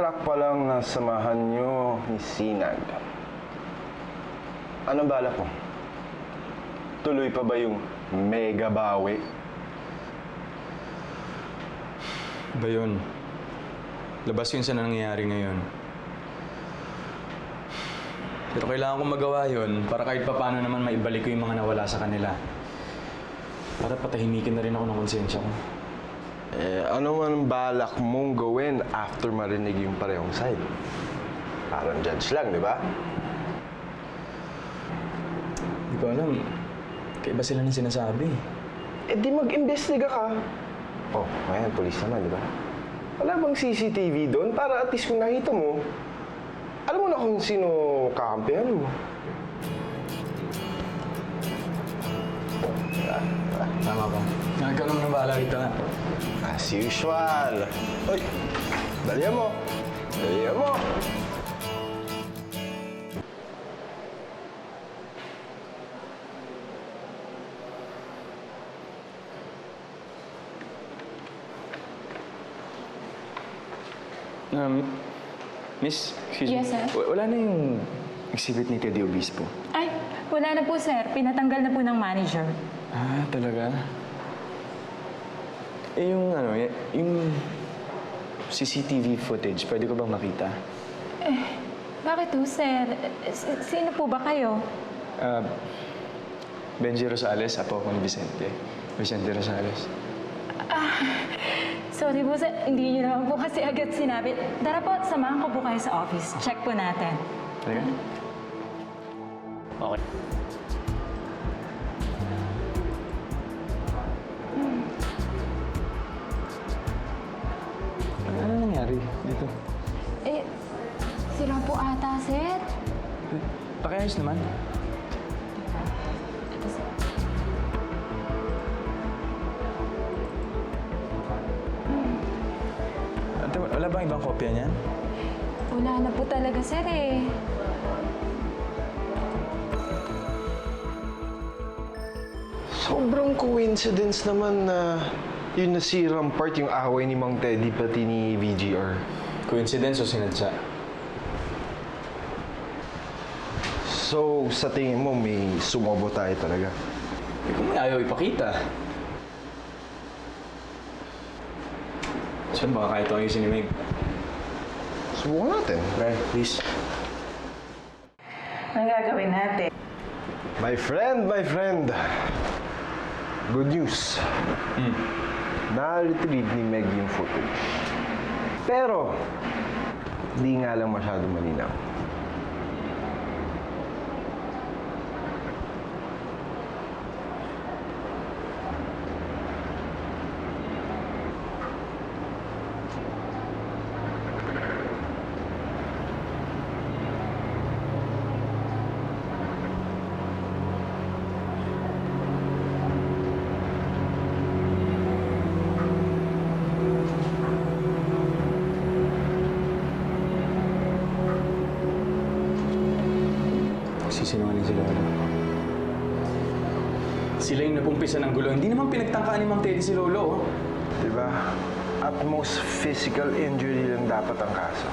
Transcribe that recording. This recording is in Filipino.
contract pa lang na samahan nyo ni Sinag. Anong balak mo? Tuloy pa ba yung mega bawi? Ba yun? Labas yun sa nangyayari ngayon. Pero kailangan kong magawa yun para kahit papaano naman maibalik ko yung mga nawala sa kanila. Para patahimikin na rin ako ng konsensya ko. Ano man balak mong gawin after marinig yung parehong side? Parang judge lang, di ba? Hindi ko alam. Kaiba sila ng sinasabi. Di mag-imbestiga ka. Oh, ngayon, polis naman, di ba? Wala bang CCTV doon para at least kung nakita mo, alam mo na kung sino kakampihan mo. Tama ba? Ikaw naman ang bahala rito na. As usual. Uy, dalihan mo. Dalihan mo. Miss, excuse me. Yes, sir. Wala na yung exhibit ni Teddy Obispo. Ay, wala na po, sir. Pinatanggal na po ng manager. Ah, talaga? Yung yung CCTV footage, pwede ko bang makita? Bakit po, sir? Sino po ba kayo? Benji Rosales, apo ko ni Vicente. Vicente Rosales. Sorry po, sir. Hindi niyo naman po kasi agad sinabi. Tara po, samahan ko po kayo sa office. Check po natin. Talaga? Okay. Ano nangyari dito? Sila po ata, sir. Pakiayos naman. Ate, wala bang ibang kopya niyan? Wala na po talaga, sir, eh. Sobrang coincidence naman na yung nasirang part yung away ni Mang Teddy pati ni VGR. Coincidence o sinadya? So, sa tingin mo, may sumobo tayo talaga. Eh, kung may ayaw ipakita. Saan baka kahit ito ayusin ni Meg? Subukan natin. Right, please. Anong gagawin natin? My friend. Good news. Na-retrieve ni Meg yung footage. Pero, hindi nga lang masyado malinaw. Sisinungaling sila. Sila yung napumpisa ng gulo. Hindi naman pinagtangkaan ni Mang Teddy si Lolo, oh. Diba? At most physical injury lang dapat ang kaso.